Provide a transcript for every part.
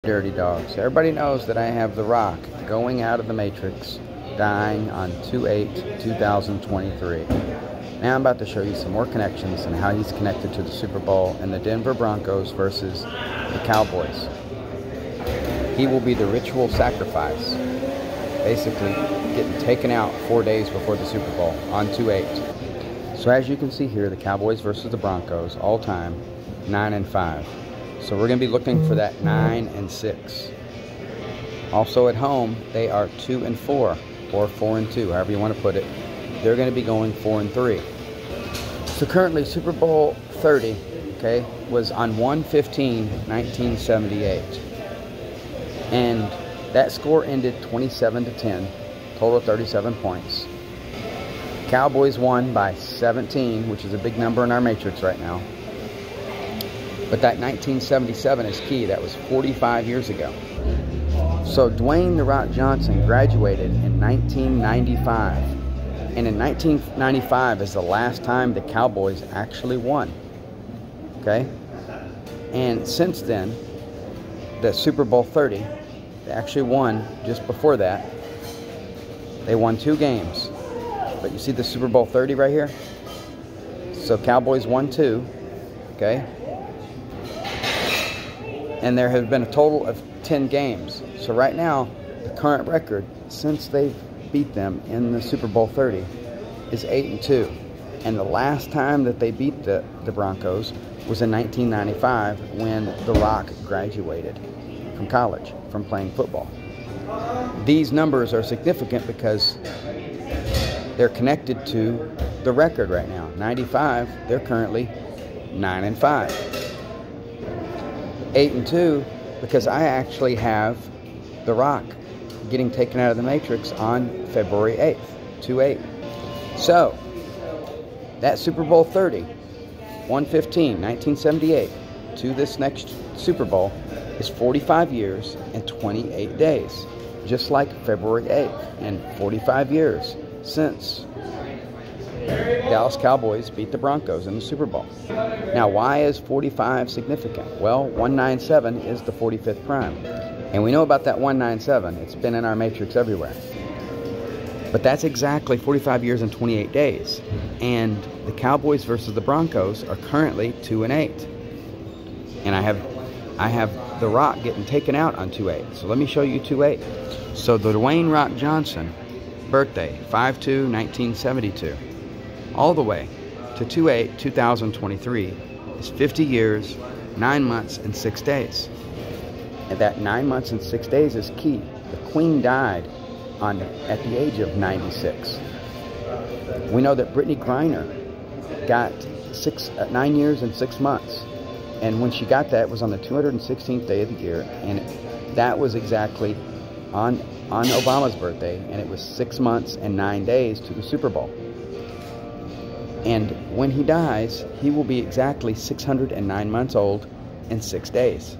Dirty Dogs. Everybody knows that I have The Rock going out of the Matrix, dying on 2/8/2023. Now I'm about to show you some more connections and how he's connected to the Super Bowl and the Denver Broncos versus the Cowboys. He will be the ritual sacrifice, basically getting taken out 4 days before the Super Bowl on 2/8. So as you can see here, the Cowboys versus the Broncos, all time, 9-5. So we're going to be looking for that 9-6. Also at home, they are 2-4 or 4-2, however you want to put it. They're going to be going 4-3. So currently, Super Bowl 30, okay, was on 1/15/1978, and that score ended 27-10, total 37 points. Cowboys won by 17, which is a big number in our matrix right now. But that 1977 is key. That was 45 years ago. So Dwayne "The Rock" Johnson graduated in 1995. And in 1995 is the last time the Cowboys actually won. Okay? And since then, the Super Bowl 30, they actually won just before that. They won 2 games. But you see the Super Bowl 30 right here? So Cowboys won 2. Okay? And there have been a total of 10 games. So right now, the current record, since they've beat them in the Super Bowl 30, is 8-2. And the last time that they beat the Broncos was in 1995 when The Rock graduated from college, from playing football. These numbers are significant because they're connected to the record right now. 95, they're currently 9-5. 8-2, because I actually have The Rock getting taken out of the Matrix on February 8th, 2/8. So, that Super Bowl 30, 1/15/1978, to this next Super Bowl is 45 years and 28 days, just like February 8th, and 45 years since Dallas Cowboys beat the Broncos in the Super Bowl. Now, why is 45 significant? Well, 197 is the 45th prime. And we know about that 197. It's been in our matrix everywhere. But that's exactly 45 years and 28 days. And the Cowboys versus the Broncos are currently 2-8. And I have The Rock getting taken out on 2/8. So let me show you 2/8. So the Dwayne "Rock" Johnson birthday, 5/2/1972. All the way to 2/8/2023 is 50 years, 9 months, and 6 days. And that 9 months and 6 days is key. The Queen died at the age of 96. We know that Brittany Griner got 9 years and 6 months. And when she got that, it was on the 216th day of the year. And that was exactly on Obama's birthday. And it was 6 months and 9 days to the Super Bowl. And when he dies, he will be exactly 609 months old and 6 days.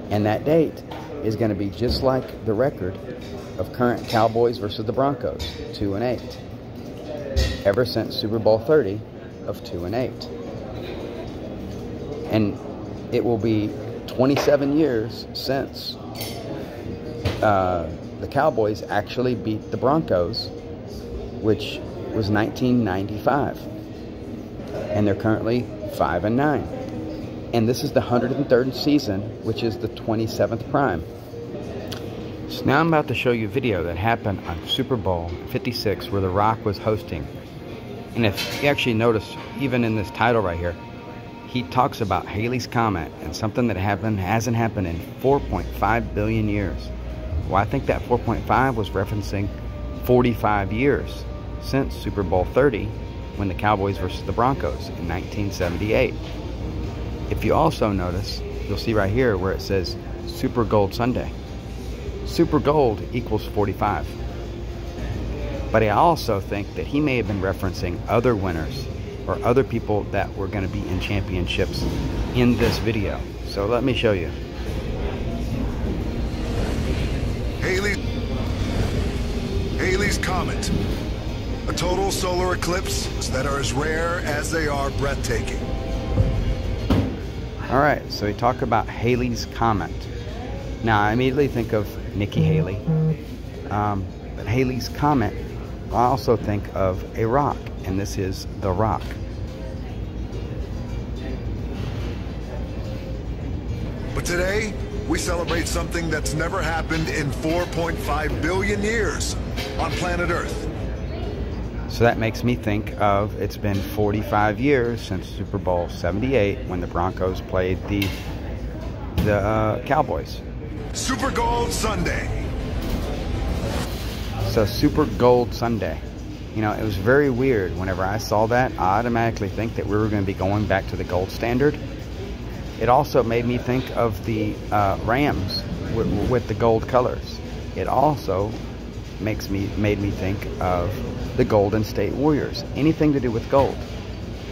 And that date is going to be just like the record of current Cowboys versus the Broncos, 2-8. Ever since Super Bowl 30 of 2-8. And it will be 27 years since the Cowboys actually beat the Broncos, which was 1995. And they're currently 5-9. And this is the 103rd season, which is the 27th prime. So now I'm about to show you a video that happened on Super Bowl 56 where The Rock was hosting. And if you actually notice, even in this title right here, he talks about Halley's Comet and something that hasn't happened in 4.5 billion years. Well, I think that 4.5 was referencing 45 years since Super Bowl 30 when the Cowboys versus the Broncos in 1978. If you also notice, you'll see right here where it says Super Gold Sunday. Super Gold equals 45. But I also think that he may have been referencing other winners or other people that were going to be in championships in this video. So let me show you. Halley's Comet. A total solar eclipse that are as rare as they are breathtaking. All right, so we talk about Halley's Comet. Now, I immediately think of Nikki Haley. But Halley's Comet, I also think of a rock, and this is the Rock. But today, we celebrate something that's never happened in 4.5 billion years on planet Earth. So that makes me think of, it's been 45 years since Super Bowl 78 when the Broncos played the Cowboys. Super Gold Sunday. So Super Gold Sunday. You know, it was very weird. Whenever I saw that, I automatically think that we were going to be going back to the gold standard. It also made me think of the Rams with the gold colors. It also made me think of the Golden State Warriors. Anything to do with gold.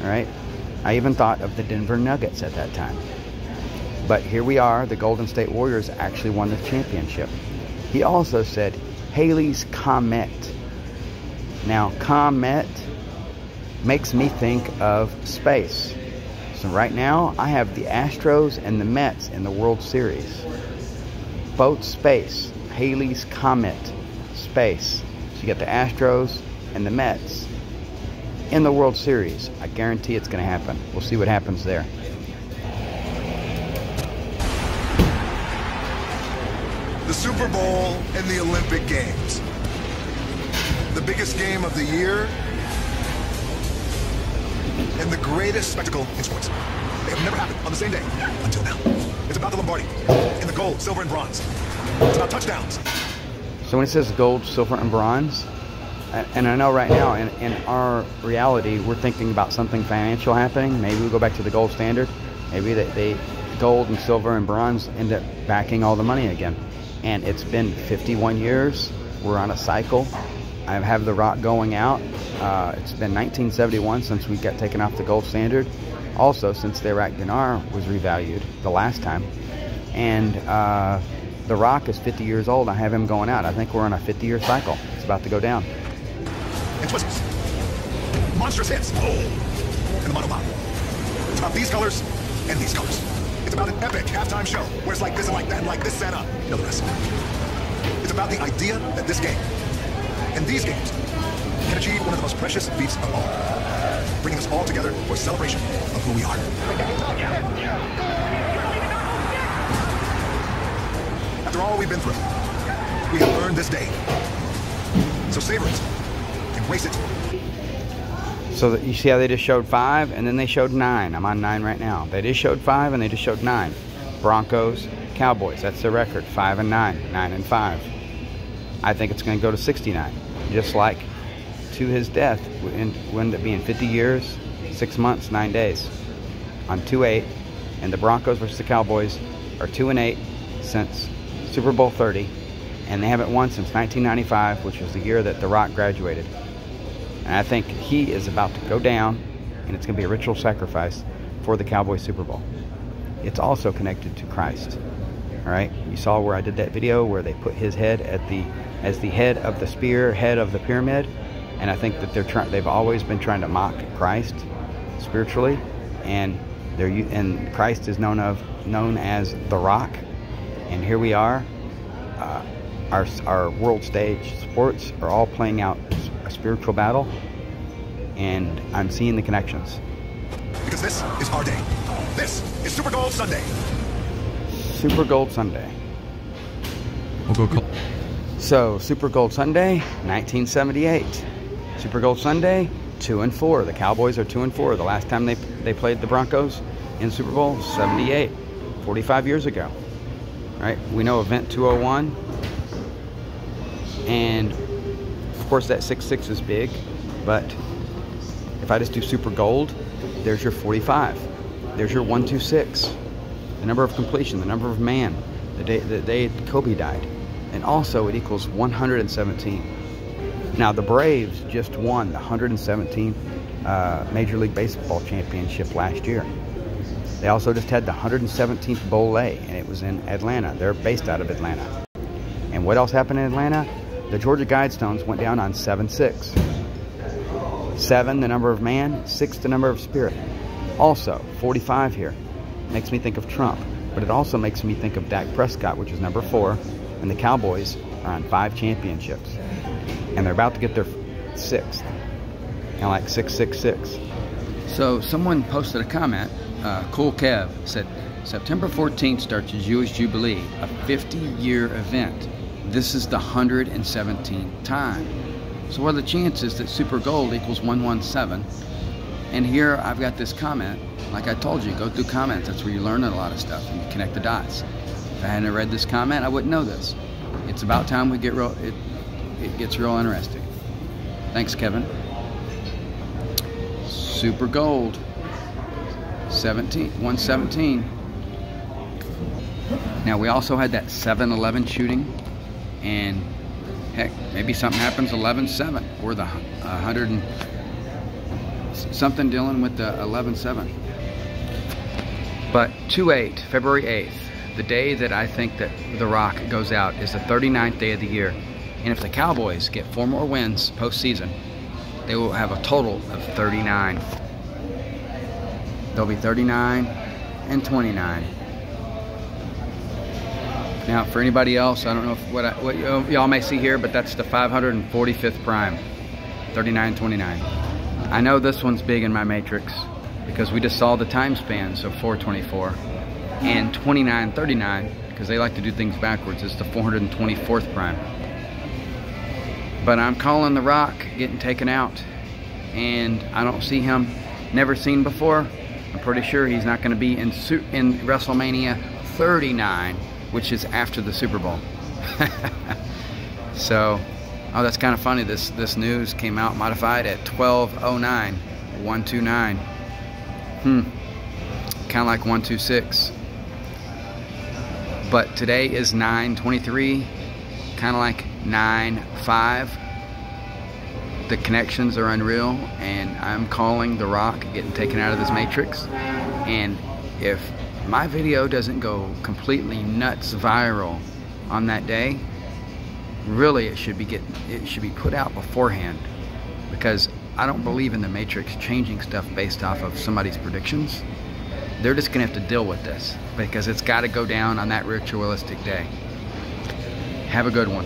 All right. I even thought of the Denver Nuggets at that time. But here we are. The Golden State Warriors actually won the championship. He also said Halley's Comet. Now, comet makes me think of space. So right now, I have the Astros and the Mets in the World Series. Both space. Halley's Comet. Space. So you get the Astros and the Mets in the World Series. I guarantee it's going to happen. We'll see what happens there. The Super Bowl and the Olympic Games. The biggest game of the year and the greatest spectacle in sports. They have never happened on the same day until now. It's about the Lombardi in the gold, silver, and bronze. It's about touchdowns. So when it says gold, silver, and bronze, and I know right now in our reality, we're thinking about something financial happening. Maybe we go back to the gold standard. Maybe they gold and silver and bronze end up backing all the money again. And it's been 51 years. We're on a cycle. I have the Rock going out. It's been 1971 since we got taken off the gold standard. Also, since the Iraq dinar was revalued the last time. And the Rock is 50 years old. I have him going out. I think we're on a 50-year cycle. It's about to go down. And twists. Monstrous hits. Oh. And the monopop. It's about these colors and these colors. It's about an epic halftime show where it's like this and like that and like this set up. You know the rest. It's about the idea that this game and these games can achieve one of the most precious feats of all, bringing us all together for a celebration of who we are. After all we've been through, we have earned this day. So savor it. Embrace it. So you see how they just showed 5 and then they showed 9. I'm on 9 right now. They just showed 5 and they just showed 9. Broncos, Cowboys. That's the record. 5 and 9. 9 and 5. I think it's going to go to 69. Just like to his death. Would end up being 50 years, 6 months, 9 days. On 2-8. And the Broncos versus the Cowboys are 2-8 since Super Bowl 30. And they haven't won since 1995, which was the year that The Rock graduated. And I think he is about to go down, and it's going to be a ritual sacrifice for the Cowboys Super Bowl. It's also connected to Christ. All right, you saw where I did that video where they put his head as the head of the spear, head of the pyramid, and I think that they've always been trying to mock Christ spiritually, and Christ is known as the Rock, and here we are. Our world stage sports are all playing out a spiritual battle, and I'm seeing the connections. Because this is our day. This is Super Gold Sunday. Super Gold Sunday. We'll go. So Super Gold Sunday, 1978. Super Gold Sunday, 2-4. The Cowboys are 2-4. The last time they played the Broncos in Super Bowl, 78, 45 years ago. Right? We know Event 201. And of course that 6-6 is big, but if I just do Super Gold, there's your 45. There's your 126. The number of completion, the number of man, the day Kobe died. And also it equals 117. Now the Braves just won the 117th Major League Baseball championship last year. They also just had the 117th Bowl, and it was in Atlanta. They're based out of Atlanta. And what else happened in Atlanta? The Georgia Guidestones went down on 7-6. 7, the number of man. 6, the number of spirit. Also, 45 here. makes me think of Trump, but it also makes me think of Dak Prescott, which is number 4, and the Cowboys are on 5 championships, and they're about to get their 6th, kind of like 666. So someone posted a comment, Cool Kev said, September 14th starts a Jewish Jubilee, a 50-year event. This is the 117th time. So what are the chances that Super Gold equals 117? And here I've got this comment. Like I told you, go through comments. That's where you learn a lot of stuff and you connect the dots. If I hadn't read this comment, I wouldn't know this. It's about time we get real. It gets real interesting. Thanks, Kevin. Super Gold, 117. Now we also had that 7-11 shooting, and heck, maybe something happens 11-7 or the 100 and something dealing with the 11-7. But 2/8, February 8th, the day that I think that The Rock goes out, is the 39th day of the year. And if the Cowboys get 4 more wins postseason, they will have a total of 39. They'll be 39 and 29. Now, for anybody else, I don't know if what y'all may see here, but that's the 545th prime, 39-29. I know this one's big in my matrix because we just saw the time span, so 424, and 29-39, because they like to do things backwards. It's the 424th prime. But I'm calling The Rock getting taken out, and I don't see him, never seen before. I'm pretty sure he's not going to be in WrestleMania 39, which is after the Super Bowl. So, oh, that's kind of funny. This news came out modified at 12:09, 129. Kind of like 126. But today is 9:23, kind of like 9:05. The connections are unreal, and I'm calling The Rock getting taken out of this matrix. And if my video doesn't go completely nuts viral on that day, really it should be put out beforehand, because I don't believe in the matrix changing stuff based off of somebody's predictions. They're just gonna have to deal with this because it's got to go down on that ritualistic day. Have a good one.